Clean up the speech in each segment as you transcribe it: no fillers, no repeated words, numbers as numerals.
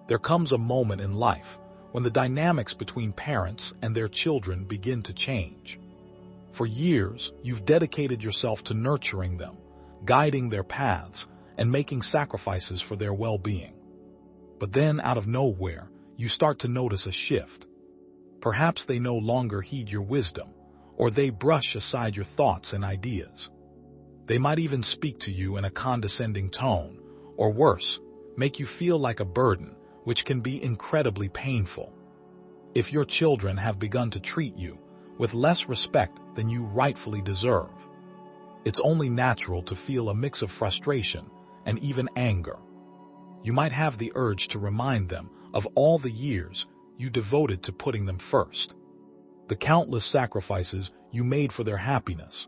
There comes a moment in life when the dynamics between parents and their children begin to change. For years, you've dedicated yourself to nurturing them, guiding their paths, and making sacrifices for their well-being. But then, out of nowhere, you start to notice a shift. Perhaps they no longer heed your wisdom, or they brush aside your thoughts and ideas. They might even speak to you in a condescending tone, or worse, make you feel like a burden, which can be incredibly painful. If your children have begun to treat you with less respect than you rightfully deserve, it's only natural to feel a mix of frustration and even anger. You might have the urge to remind them of all the years you devoted to putting them first, the countless sacrifices you made for their happiness.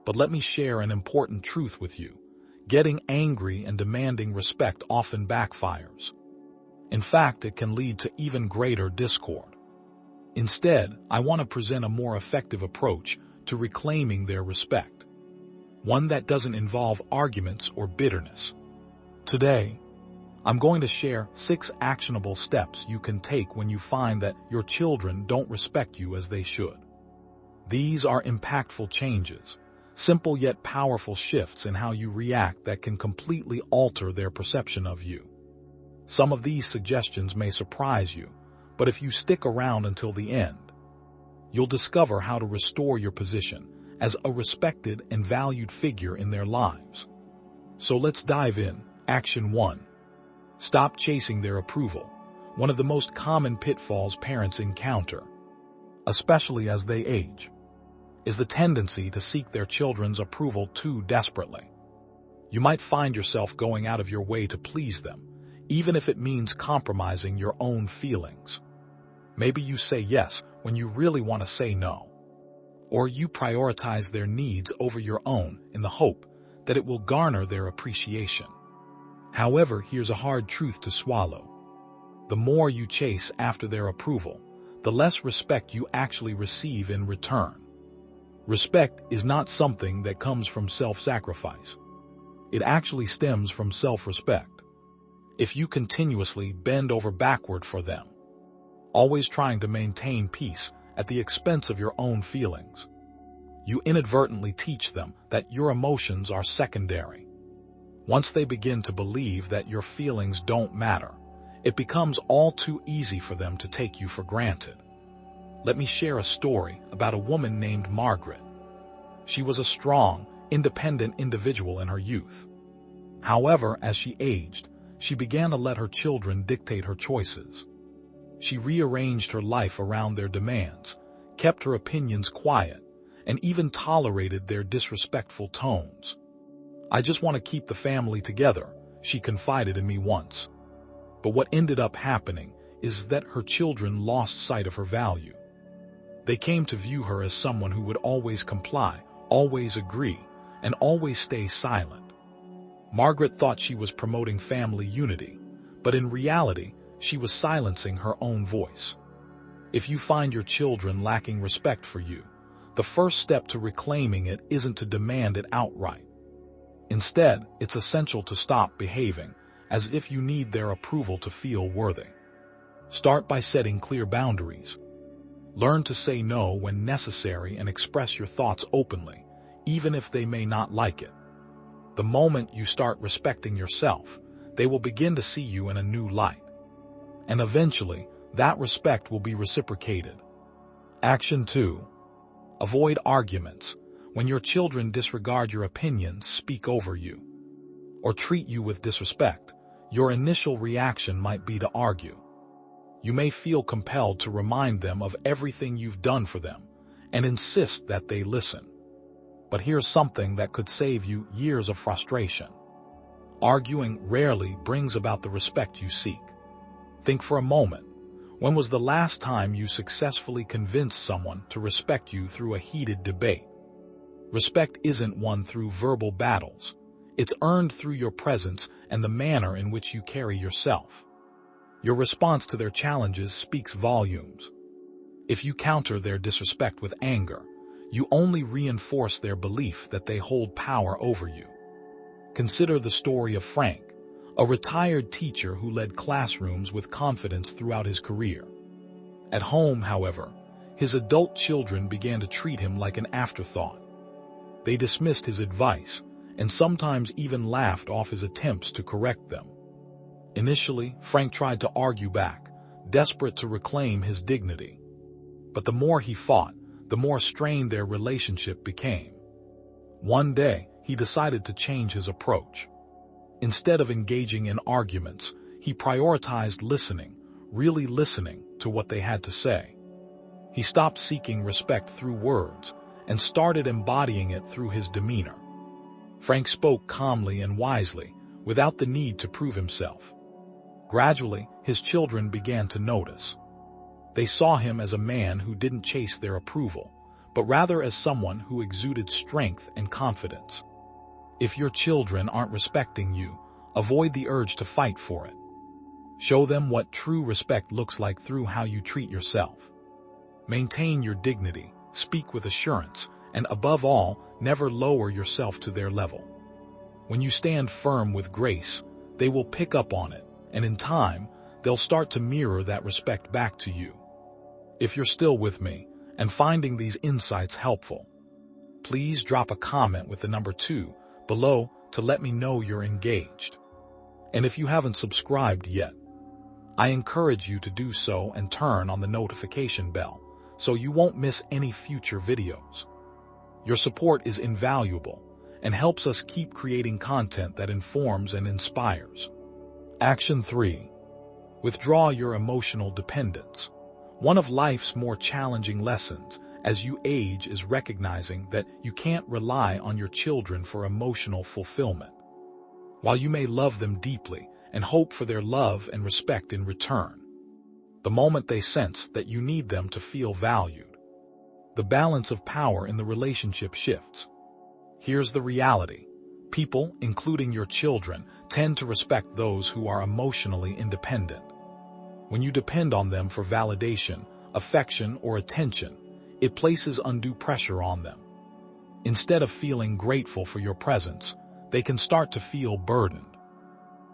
But let me share an important truth with you. Getting angry and demanding respect often backfires. In fact, it can lead to even greater discord. Instead, I want to present a more effective approach to reclaiming their respect. One that doesn't involve arguments or bitterness. Today, I'm going to share 6 actionable steps you can take when you find that your children don't respect you as they should. These are impactful changes, simple yet powerful shifts in how you react that can completely alter their perception of you. Some of these suggestions may surprise you, but if you stick around until the end, you'll discover how to restore your position as a respected and valued figure in their lives. So let's dive in. Action 1. Stop chasing their approval. One of the most common pitfalls parents encounter, especially as they age, is the tendency to seek their children's approval too desperately. You might find yourself going out of your way to please them, even if it means compromising your own feelings. Maybe you say yes when you really want to say no, or you prioritize their needs over your own in the hope that it will garner their appreciation. However, here's a hard truth to swallow. The more you chase after their approval, the less respect you actually receive in return. Respect is not something that comes from self-sacrifice. It actually stems from self-respect. If you continuously bend over backward for them, always trying to maintain peace at the expense of your own feelings, you inadvertently teach them that your emotions are secondary. Once they begin to believe that your feelings don't matter, it becomes all too easy for them to take you for granted. Let me share a story about a woman named Margaret. She was a strong, independent individual in her youth. However, as she aged, she began to let her children dictate her choices. She rearranged her life around their demands, kept her opinions quiet, and even tolerated their disrespectful tones. "I just want to keep the family together," she confided in me once. But what ended up happening is that her children lost sight of her value. They came to view her as someone who would always comply, always agree, and always stay silent. Margaret thought she was promoting family unity, but in reality, she was silencing her own voice. If you find your children lacking respect for you, the first step to reclaiming it isn't to demand it outright. Instead, it's essential to stop behaving as if you need their approval to feel worthy. Start by setting clear boundaries. Learn to say no when necessary and express your thoughts openly, even if they may not like it. The moment you start respecting yourself, they will begin to see you in a new light. And eventually, that respect will be reciprocated. Action 2. Avoid arguments. When your children disregard your opinions, speak over you, or treat you with disrespect, your initial reaction might be to argue. You may feel compelled to remind them of everything you've done for them and insist that they listen. But here's something that could save you years of frustration. Arguing rarely brings about the respect you seek. Think for a moment. When was the last time you successfully convinced someone to respect you through a heated debate? Respect isn't won through verbal battles. It's earned through your presence and the manner in which you carry yourself. Your response to their challenges speaks volumes. If you counter their disrespect with anger, you only reinforce their belief that they hold power over you. Consider the story of Frank, a retired teacher who led classrooms with confidence throughout his career. At home, however, his adult children began to treat him like an afterthought. They dismissed his advice and sometimes even laughed off his attempts to correct them. Initially, Frank tried to argue back, desperate to reclaim his dignity. But the more he fought, the more strained their relationship became. One day, he decided to change his approach. Instead of engaging in arguments, he prioritized listening, really listening to what they had to say. He stopped seeking respect through words and started embodying it through his demeanor. Frank spoke calmly and wisely, without the need to prove himself. Gradually, his children began to notice. They saw him as a man who didn't chase their approval, but rather as someone who exuded strength and confidence. If your children aren't respecting you, avoid the urge to fight for it. Show them what true respect looks like through how you treat yourself. Maintain your dignity, speak with assurance, and above all, never lower yourself to their level. When you stand firm with grace, they will pick up on it, and in time, they'll start to mirror that respect back to you. If you're still with me and finding these insights helpful, please drop a comment with the number 2 below to let me know you're engaged. And if you haven't subscribed yet, I encourage you to do so and turn on the notification bell so you won't miss any future videos. Your support is invaluable and helps us keep creating content that informs and inspires. Action 3. Withdraw your emotional dependence. One of life's more challenging lessons as you age is recognizing that you can't rely on your children for emotional fulfillment. While you may love them deeply and hope for their love and respect in return, the moment they sense that you need them to feel valued, the balance of power in the relationship shifts. Here's the reality. People, including your children, tend to respect those who are emotionally independent. When you depend on them for validation, affection, or attention, it places undue pressure on them. Instead of feeling grateful for your presence, they can start to feel burdened.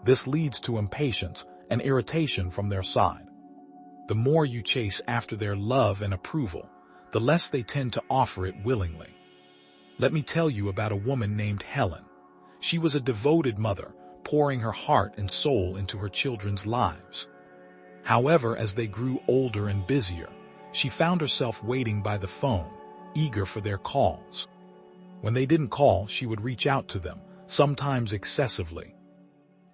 This leads to impatience and irritation from their side. The more you chase after their love and approval, the less they tend to offer it willingly. Let me tell you about a woman named Helen. She was a devoted mother, pouring her heart and soul into her children's lives. However, as they grew older and busier, she found herself waiting by the phone, eager for their calls. When they didn't call, she would reach out to them, sometimes excessively,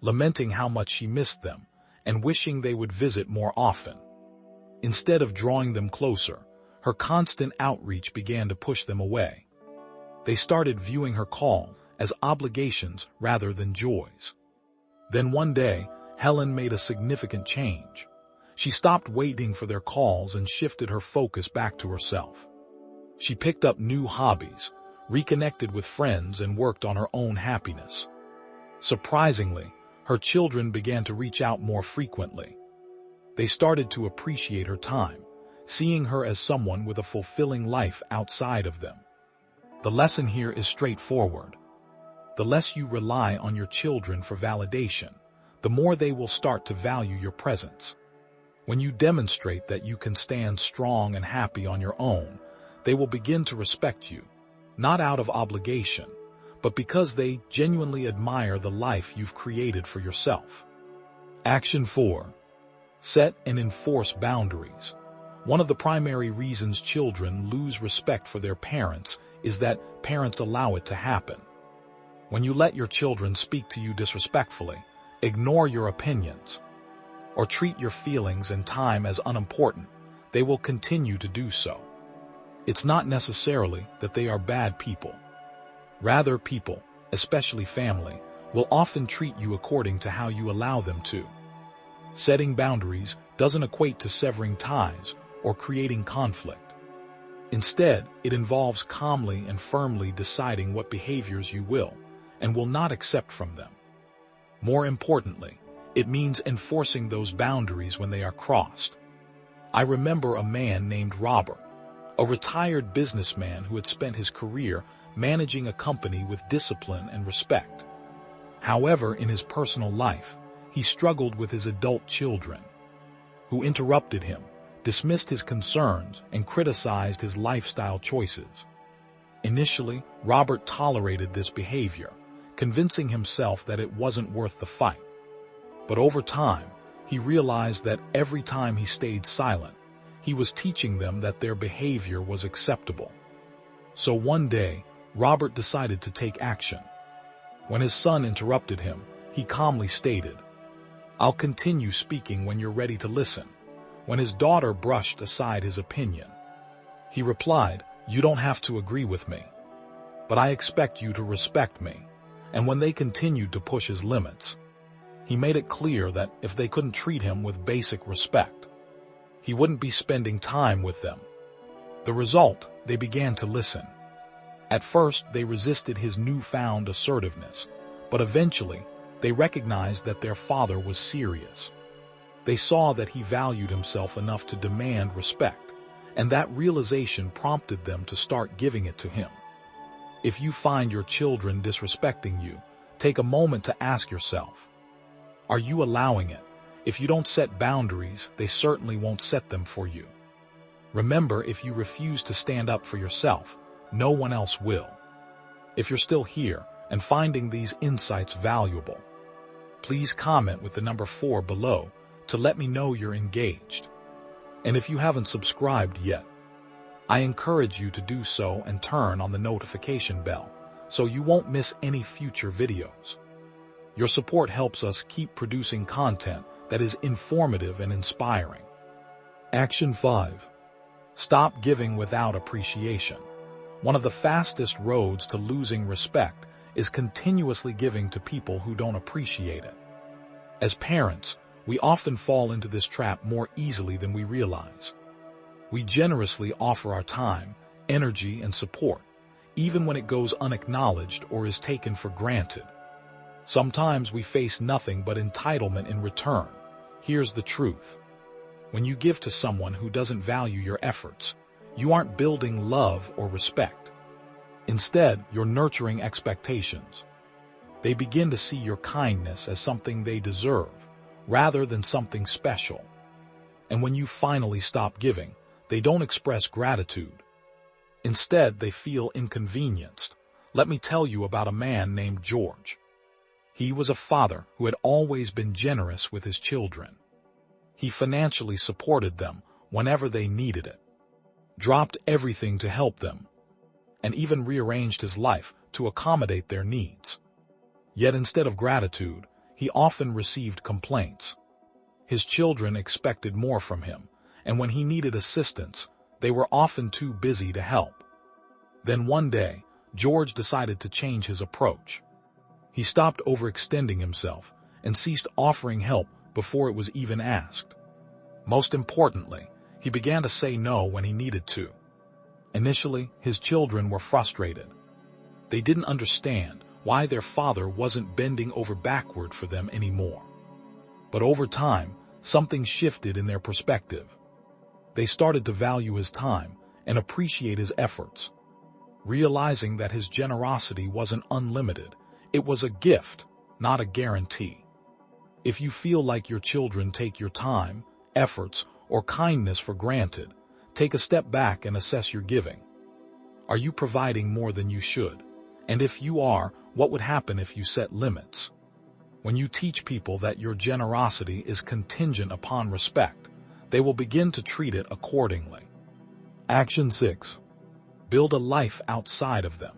lamenting how much she missed them and wishing they would visit more often. Instead of drawing them closer, her constant outreach began to push them away. They started viewing her call as obligations rather than joys. Then one day, Helen made a significant change. She stopped waiting for their calls and shifted her focus back to herself. She picked up new hobbies, reconnected with friends, and worked on her own happiness. Surprisingly, her children began to reach out more frequently. They started to appreciate her time, seeing her as someone with a fulfilling life outside of them. The lesson here is straightforward. The less you rely on your children for validation, the more they will start to value your presence. When you demonstrate that you can stand strong and happy on your own, they will begin to respect you, not out of obligation, but because they genuinely admire the life you've created for yourself. Action 4. Set and enforce boundaries. One of the primary reasons children lose respect for their parents is that parents allow it to happen. When you let your children speak to you disrespectfully, ignore your opinions, or treat your feelings and time as unimportant, they will continue to do so. It's not necessarily that they are bad people. Rather, people, especially family, will often treat you according to how you allow them to. Setting boundaries doesn't equate to severing ties or creating conflict. Instead, it involves calmly and firmly deciding what behaviors you will and will not accept from them. More importantly, it means enforcing those boundaries when they are crossed. I remember a man named Robert, a retired businessman who had spent his career managing a company with discipline and respect. However, in his personal life, he struggled with his adult children, who interrupted him, dismissed his concerns, and criticized his lifestyle choices. Initially, Robert tolerated this behavior, convincing himself that it wasn't worth the fight. But over time, he realized that every time he stayed silent, he was teaching them that their behavior was acceptable. So one day, Robert decided to take action. When his son interrupted him, he calmly stated, "I'll continue speaking when you're ready to listen." When his daughter brushed aside his opinion, he replied, "You don't have to agree with me, but I expect you to respect me." And when they continued to push his limits, he made it clear that if they couldn't treat him with basic respect, he wouldn't be spending time with them. The result, they began to listen. At first, they resisted his newfound assertiveness, but eventually, they recognized that their father was serious. They saw that he valued himself enough to demand respect, and that realization prompted them to start giving it to him. If you find your children disrespecting you, take a moment to ask yourself, are you allowing it? If you don't set boundaries, they certainly won't set them for you. Remember, if you refuse to stand up for yourself, no one else will. If you're still here and finding these insights valuable, please comment with the number 4 below to let me know you're engaged. And if you haven't subscribed yet, I encourage you to do so and turn on the notification bell so you won't miss any future videos. Your support helps us keep producing content that is informative and inspiring. Action 5. Stop giving without appreciation. One of the fastest roads to losing respect is continuously giving to people who don't appreciate it. As parents, we often fall into this trap more easily than we realize. We generously offer our time, energy, and support, even when it goes unacknowledged or is taken for granted. Sometimes we face nothing but entitlement in return. Here's the truth. When you give to someone who doesn't value your efforts, you aren't building love or respect. Instead, you're nurturing expectations. They begin to see your kindness as something they deserve, rather than something special. And when you finally stop giving, they don't express gratitude. Instead, they feel inconvenienced. Let me tell you about a man named George. He was a father who had always been generous with his children. He financially supported them whenever they needed it, dropped everything to help them, and even rearranged his life to accommodate their needs. Yet instead of gratitude, he often received complaints. His children expected more from him, and when he needed assistance, they were often too busy to help. Then one day, George decided to change his approach. He stopped overextending himself and ceased offering help before it was even asked. Most importantly, he began to say no when he needed to. Initially, his children were frustrated. They didn't understand why their father wasn't bending over backward for them anymore. But over time, something shifted in their perspective. They started to value his time and appreciate his efforts. Realizing that his generosity wasn't unlimited, it was a gift, not a guarantee. If you feel like your children take your time, efforts, or kindness for granted, take a step back and assess your giving. Are you providing more than you should? And if you are, what would happen if you set limits? When you teach people that your generosity is contingent upon respect, they will begin to treat it accordingly. Action 6. Build a life outside of them.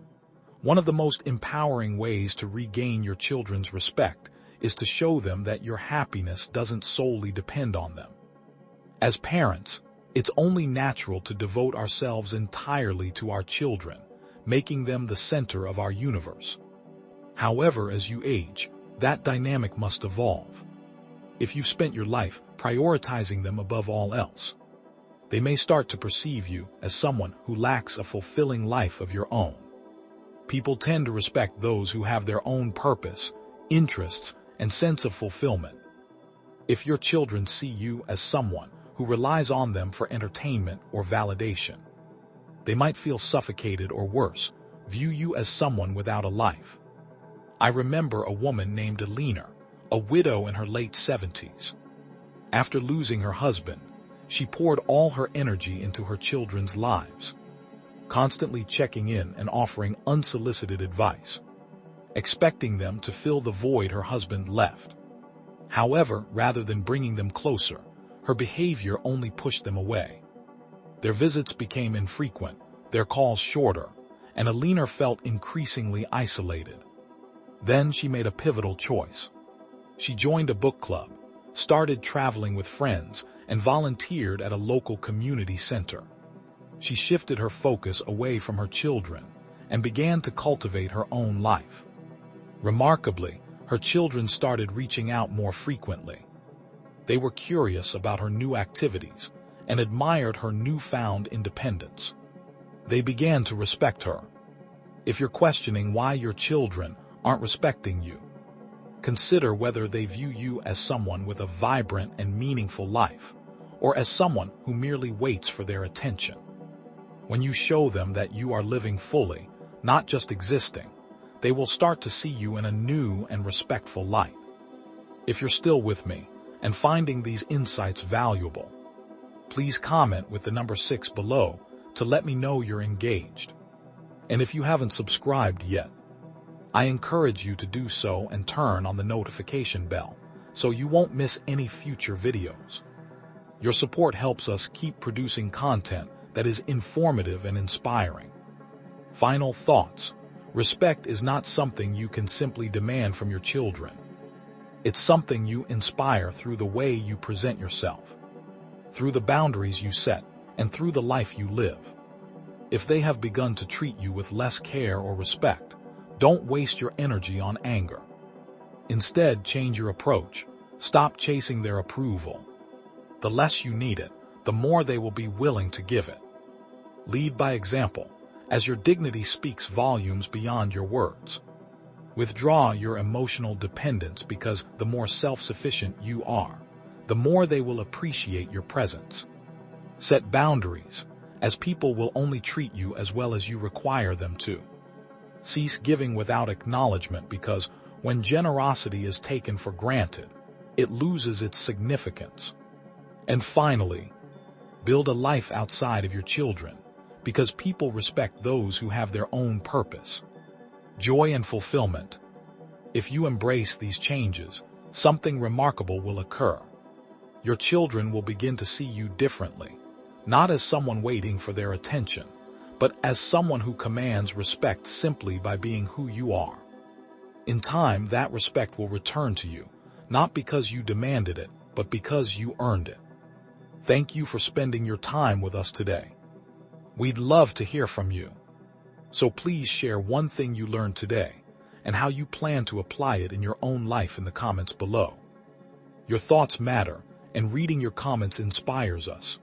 One of the most empowering ways to regain your children's respect is to show them that your happiness doesn't solely depend on them. As parents, it's only natural to devote ourselves entirely to our children, making them the center of our universe. However, as you age, that dynamic must evolve. If you've spent your life prioritizing them above all else, they may start to perceive you as someone who lacks a fulfilling life of your own. People tend to respect those who have their own purpose, interests, and sense of fulfillment. If your children see you as someone who relies on them for entertainment or validation, they might feel suffocated or worse, view you as someone without a life. I remember a woman named Alina, a widow in her late 70s. After losing her husband, she poured all her energy into her children's lives, constantly checking in and offering unsolicited advice, expecting them to fill the void her husband left. However, rather than bringing them closer, her behavior only pushed them away. Their visits became infrequent, their calls shorter, and Alina felt increasingly isolated. Then she made a pivotal choice. She joined a book club, started traveling with friends, and volunteered at a local community center. She shifted her focus away from her children and began to cultivate her own life. Remarkably, her children started reaching out more frequently. They were curious about her new activities and admired her newfound independence. They began to respect her. If you're questioning why your children aren't respecting you, consider whether they view you as someone with a vibrant and meaningful life, or as someone who merely waits for their attention. When you show them that you are living fully, not just existing, they will start to see you in a new and respectful light. If you're still with me and finding these insights valuable, please comment with the number 6 below to let me know you're engaged. And if you haven't subscribed yet, I encourage you to do so and turn on the notification bell so you won't miss any future videos. Your support helps us keep producing content that is informative and inspiring. Final thoughts. Respect is not something you can simply demand from your children. It's something you inspire through the way you present yourself, through the boundaries you set, and through the life you live. If they have begun to treat you with less care or respect, don't waste your energy on anger. Instead, change your approach. Stop chasing their approval. The less you need it, the more they will be willing to give it. Lead by example, as your dignity speaks volumes beyond your words. Withdraw your emotional dependence, because the more self-sufficient you are, the more they will appreciate your presence. Set boundaries, as people will only treat you as well as you require them to. Cease giving without acknowledgement, because when generosity is taken for granted, it loses its significance. And finally, build a life outside of your children, because people respect those who have their own purpose, joy, and fulfillment. If you embrace these changes, something remarkable will occur. Your children will begin to see you differently, not as someone waiting for their attention, but as someone who commands respect simply by being who you are. In time, that respect will return to you, not because you demanded it, but because you earned it. Thank you for spending your time with us today. We'd love to hear from you. So please share one thing you learned today and how you plan to apply it in your own life in the comments below. Your thoughts matter, and reading your comments inspires us.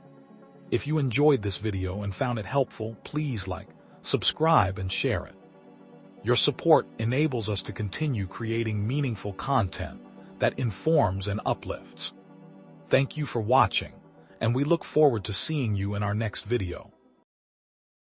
If you enjoyed this video and found it helpful, please like, subscribe, and share it. Your support enables us to continue creating meaningful content that informs and uplifts. Thank you for watching, and we look forward to seeing you in our next video.